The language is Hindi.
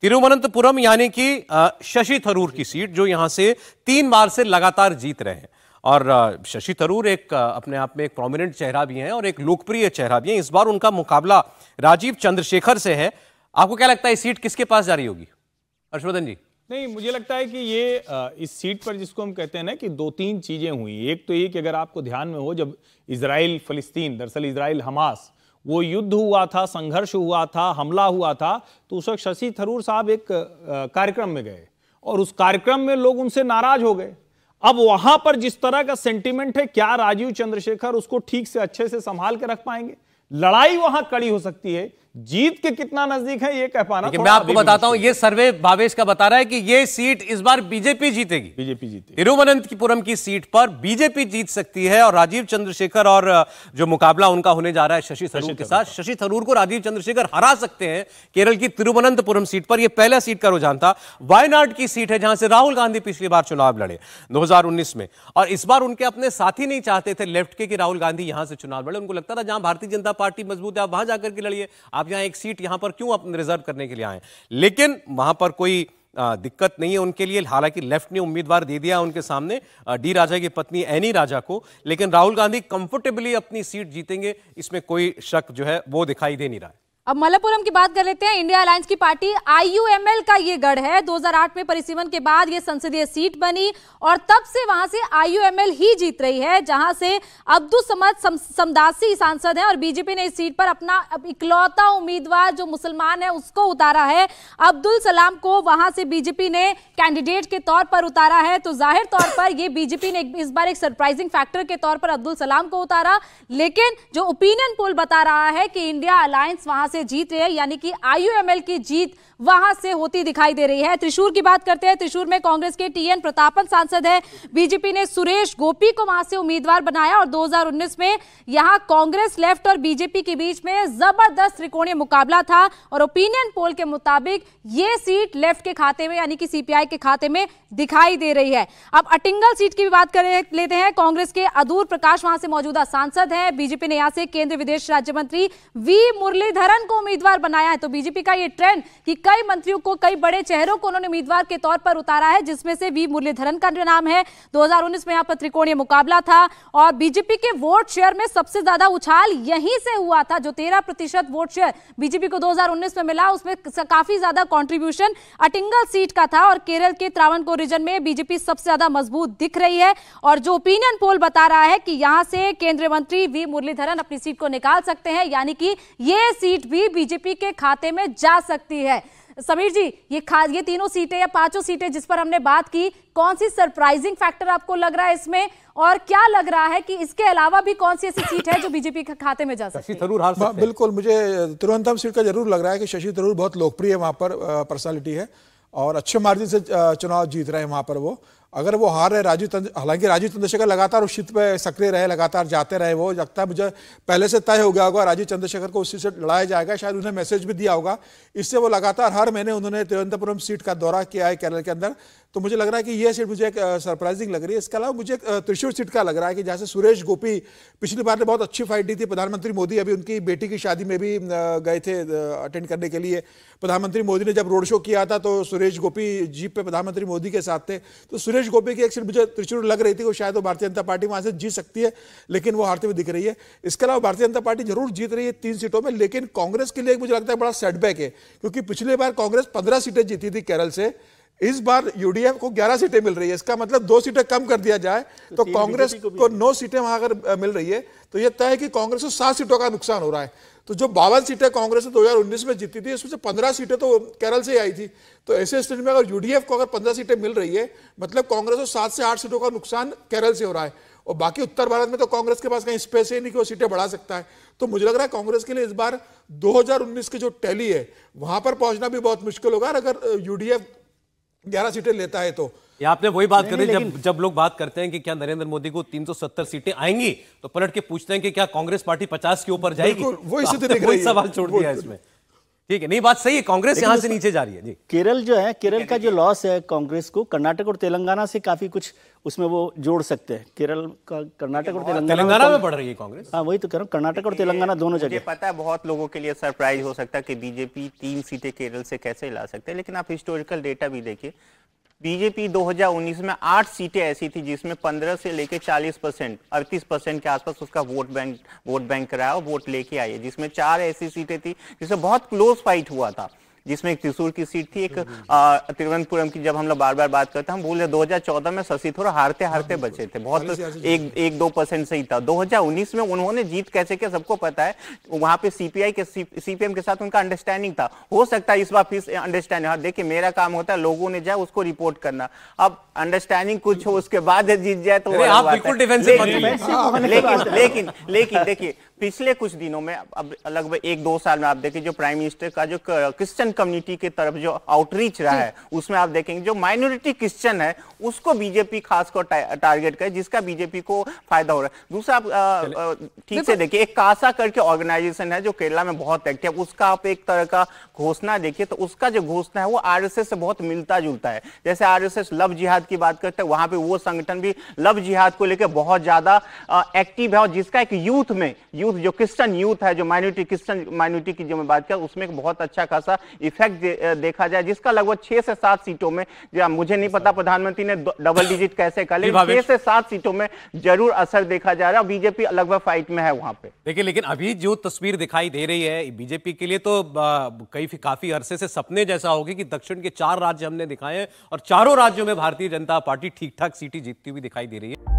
तिरुवनंतपुरम यानी कि शशि थरूर की सीट, जो यहां से 3 बार से लगातार जीत रहे हैं। और शशि थरूर एक अपने आप में एक प्रोमिनेंट चेहरा भी हैं और एक लोकप्रिय चेहरा भी हैं। इस बार उनका मुकाबला राजीव चंद्रशेखर से है। आपको क्या लगता है सीट किसके पास जा रही होगी, हर्षवर्धन जी? नहीं, मुझे लगता है कि ये इस सीट पर जिसको हम कहते हैं ना कि 2-3 चीजें हुई। एक तो ये कि अगर आपको ध्यान में हो, जब इजराइल फलस्तीन, दरअसल इजराइल हमास वो युद्ध हुआ था, संघर्ष हुआ था, हमला हुआ था, तो उस वक्त शशि थरूर साहब एक कार्यक्रम में गए और उस कार्यक्रम में लोग उनसे नाराज हो गए। अब वहां पर जिस तरह का सेंटीमेंट है, क्या राजीव चंद्रशेखर उसको ठीक से अच्छे से संभाल के रख पाएंगे? लड़ाई वहां कड़ी हो सकती है। जीत के कितना नजदीक है ये कह पाना, मैं आपको बताता हूं, ये सर्वे भावेश का बता रहा है कि ये सीट इस बार बीजेपी जीतेगी। बीजेपी जीतेगी। तिरुवनंतपुरम की सीट पर बीजेपी जीत सकती है और राजीव चंद्रशेखर और जो मुकाबला उनका होने जा रहा है शशि थरूर के साथ, शशि थरूर को राजीव चंद्रशेखर हरा सकते हैं केरल की तिरुवनंतपुरम सीट पर। यह पहला सीट का रुझान था। वायनाड की सीट है जहां से राहुल गांधी पिछली बार चुनाव लड़े 2019 में, और इस बार उनके अपने साथी नहीं चाहते थे लेफ्ट के कि राहुल गांधी यहां से चुनाव लड़े। उनको लगता था जहां भारतीय जनता पार्टी मजबूत है आप वहां जाकर के लड़िए, आप यहां एक सीट यहां पर क्यों अपने रिजर्व करने के लिए आए। लेकिन वहां पर कोई दिक्कत नहीं है उनके लिए। हालांकि लेफ्ट ने उम्मीदवार दे दिया उनके सामने डी राजा की पत्नी एनी राजा को, लेकिन राहुल गांधी कंफर्टेबली अपनी सीट जीतेंगे, इसमें कोई शक जो है वो दिखाई दे नहीं रहा है। अब मलप्पुरम की बात कर लेते हैं। इंडिया अलायंस की पार्टी आईयूएमएल का ये गढ़ है। 2008 में परिसीमन के बाद ये संसदीय सीट बनी और तब से वहां से आईयूएमएल ही जीत रही है, जहां से अब्दुल समद समदासी सांसद हैं और बीजेपी ने इस सीट पर अपना इकलौता उम्मीदवार जो मुसलमान है उसको उतारा है। अब्दुल सलाम को वहां से बीजेपी ने कैंडिडेट के तौर पर उतारा है। तो जाहिर तौर पर ये बीजेपी ने इस बार एक सरप्राइजिंग फैक्टर के तौर पर अब्दुल सलाम को उतारा। लेकिन जो ओपिनियन पोल बता रहा है कि इंडिया अलायंस वहां से जीत रही है, यानी कि आईयूएमएल की जीत वहां से होती दिखाई दे रही है। त्रिशूर की बात करते हैं। त्रिशूर में कांग्रेस के टीएन प्रतापन सांसद है। बीजेपी ने सुरेश गोपी को वहां से उम्मीदवार बनाया और 2019 में यहां कांग्रेस, लेफ्ट और बीजेपी के बीच में जबरदस्त त्रिकोणीय मुकाबला था और ओपिनियन पोल के मुताबिक यह सीट लेफ्ट के खाते में यानी कि सीपीआई के खाते में दिखाई दे रही है। अब अटिंगल सीट की भी बात कर लेते हैं। कांग्रेस के अदूर प्रकाश वहां से मौजूदा सांसद है। बीजेपी ने यहां से केंद्रीय विदेश राज्य मंत्री वी मुरलीधरन को उम्मीदवार बनाया है। तो बीजेपी का यह ट्रेंड कि कई मंत्रियों को, कई बड़े चेहरों को उन्होंने उम्मीदवार के तौर पर उतारा है, जिसमें से वी मुरलीधरन का नाम है। 2019 में यहां पर त्रिकोणीय मुकाबला था और बीजेपी के वोट शेयर में सबसे ज्यादा उछाल यहीं से हुआ था। जो 13% वोट शेयर बीजेपी को 2019 में मिला, उसमें काफी ज्यादा कंट्रीब्यूशन अटिंगल सीट का था और केरल के त्रावणकोर रीजन में बीजेपी सबसे ज्यादा मजबूत दिख रही है। और जो ओपिनियन पोल बता रहा है कि यहां से केंद्रीय मंत्री वी मुरलीधरन अपनी सीट को निकाल सकते हैं, यानी कि यह सीट भी बीजेपी के खाते में जा सकती है। समीर जी, ये तीनों सीटें या 5 सीटें जिस पर हमने बात की, कौन सी सरप्राइजिंग फैक्टर आपको लग रहा है इसमें, और क्या लग रहा है कि इसके अलावा भी कौन सी ऐसी सीट है जो बीजेपी के खाते में जा सकती है? शशि थरूर हार सकते हैं। बिल्कुल, मुझे तिरुवनंतपुरम सीट का जरूर लग रहा है कि शशि थरूर बहुत लोकप्रिय वहां पर पर्सनालिटी है और अच्छे मार्जिन से चुनाव जीत रहे हैं वहां पर वो। अगर वो हार रहे हालांकि राजीव चंद्रशेखर लगातार उस सीट पे सक्रिय रहे, लगातार जाते रहे, वो लगता है मुझे पहले से तय हो गया होगा राजीव चंद्रशेखर को उस सीट से लड़ाया जाएगा। शायद उन्हें मैसेज भी दिया होगा, इससे वो लगातार हर महीने उन्होंने तिरुवनंतपुरम सीट का दौरा किया है केरल के अंदर। तो मुझे लग रहा है कि ये सीट मुझे एक सरप्राइजिंग लग रही है। इसके अलावा मुझे त्रिशूर सीट का लग रहा है कि जहाँ से सुरेश गोपी पिछली बार ने बहुत अच्छी फाइट दी थी। प्रधानमंत्री मोदी अभी उनकी बेटी की शादी में भी गए थे अटेंड करने के लिए। प्रधानमंत्री मोदी ने जब रोड शो किया था तो सुरेश गोपी जीप पे प्रधानमंत्री मोदी के साथ थे। तो सुरेश गोपी की एक सीट मुझे त्रिशूर लग रही थी वो शायद वो भारतीय जनता पार्टी वहां से जीत सकती है, लेकिन वो हारते हुए दिख रही है। इसके अलावा भारतीय जनता पार्टी जरूर जीत रही है 3 सीटों में, लेकिन कांग्रेस के लिए मुझे लगता है बड़ा सेटबैक है, क्योंकि पिछली बार कांग्रेस 15 सीटें जीती थी केरल से। इस बार यूडीएफ को 11 सीटें मिल रही है। इसका मतलब 2 सीटें कम कर दिया जाए तो कांग्रेस को 9 सीटें वहां अगर मिल रही है तो यह तय है कि कांग्रेस को 7 सीटों का नुकसान हो रहा है। तो जो 52 सीटें कांग्रेस ने 2019 में जीती थी, उसमें से 15 सीटें तो केरल से ही आई थी। तो ऐसे स्थिति में अगर यूडीएफ को अगर 15 सीटें मिल रही है, मतलब कांग्रेस को 7 से 8 सीटों का नुकसान केरल से हो रहा है। और बाकी उत्तर भारत में तो कांग्रेस के पास कहीं स्पेस है नहीं कि वो सीटें बढ़ा सकता है। तो मुझे लग रहा है कांग्रेस के लिए इस बार 2019 की जो टैली है वहां पर पहुंचना भी बहुत मुश्किल होगा अगर यूडीएफ 11 सीटें लेता है तो। ये आपने वही बात करी जब लोग बात करते हैं कि क्या नरेंद्र मोदी को 370 सीटें आएंगी, तो पलट के पूछते हैं कि क्या कांग्रेस पार्टी 50 के ऊपर जाएगी। वो स्थिति दिख रही है। सवाल छोड़ दिया इसमें। ठीक है, नहीं बात सही है, कांग्रेस यहां से नीचे जा रही है जी। केरल जो है, केरल का जो लॉस है कांग्रेस को, कर्नाटक और तेलंगाना से काफी कुछ उसमें वो जोड़ सकते हैं। केरल का, कर्नाटक और तेलंगाना में बढ़ रही है कांग्रेस। हाँ, वही तो कह रहा हूँ, कर्नाटक और तेलंगाना दोनों जगह। मुझे पता है बहुत लोगों के लिए सरप्राइज हो सकता है कि बीजेपी 3 सीटें केरल से कैसे ला सकते हैं, लेकिन आप हिस्टोरिकल डेटा भी देखिए। बीजेपी 2019 में 8 सीटें ऐसी थी जिसमें 15 से लेकर 40%, 38% के आसपास उसका वोट बैंक रहा और वोट लेके आई है, जिसमें 4 ऐसी सीटें थी जिसमें बहुत क्लोज फाइट हुआ था, जिसमें एक त्रिशूर की सीट थी, एक तिरुवनंतपुरम की। जब हम लोग बार बार बात करते हैं, हम बोले 2014 में शशि थरूर हारते बचे थे, बहुत 1-2% से ही था। 2019 में उन्होंने जीत कैसे किया सबको पता है, वहां पे सीपीएम के साथ उनका अंडरस्टैंडिंग था। हो सकता है इस बार फिर अंडरस्टैंडिंग, देखिए मेरा काम होता है लोगों ने जाए उसको रिपोर्ट करना, अब अंडरस्टैंडिंग कुछ हो उसके बाद जीत जाए तो आप बिल्कुल डिफेंसिव, लेकिन देखिए पिछले कुछ दिनों में, अब लगभग 1-2 साल में आप देखिए जो प्राइम मिनिस्टर का जो क्रिश्चियन कम्युनिटी की तरफ जो आउटरीच रहा है, उसमें आप देखेंगे जो माइनॉरिटी क्रिश्चियन है उसको बीजेपी खासकर टारगेट करे, जिसका बीजेपी को फायदा हो रहा है। दूसरा आप ठीक से देखिए, एक कासा करके ऑर्गेनाइजेशन है जो केरला में बहुत एक्टिव, उसका आप एक तरह का घोषणा देखिए तो उसका जो घोषणा है वो आरएसएस से बहुत मिलता जुलता है। जैसे आरएसएस लव जिहाद की बात करते हैं, वहां पे वो संगठन भी लव जिहाद को लेकर बहुत ज्यादा एक्टिव है, और जिसका एक यूथ जो क्रिश्चियन यूथ है, जो क्रिश्चियन माइनॉरिटी की जो मैं बात कर, उसमें एक बहुत अच्छा खासा इफेक्ट देखा जाए, जिसका लगभग 6 से 7 सीटों में, मुझे नहीं पता प्रधानमंत्री ने डबल डिजिट कैसे कर, लेकिन 6 से 7 सीटों में जरूर असर देखा जा रहा है। बीजेपी लगभग फाइट में है वहां पे। देखिए, लेकिन अभी जो तस्वीर दिखाई दे रही है बीजेपी के लिए तो काफी अरसे से सपने जैसा होगी कि दक्षिण के 4 राज्य हमने दिखाए हैं और चारों राज्यों में भारतीय जनता पार्टी ठीक ठाक सीटें जीतती हुई दिखाई दे रही है।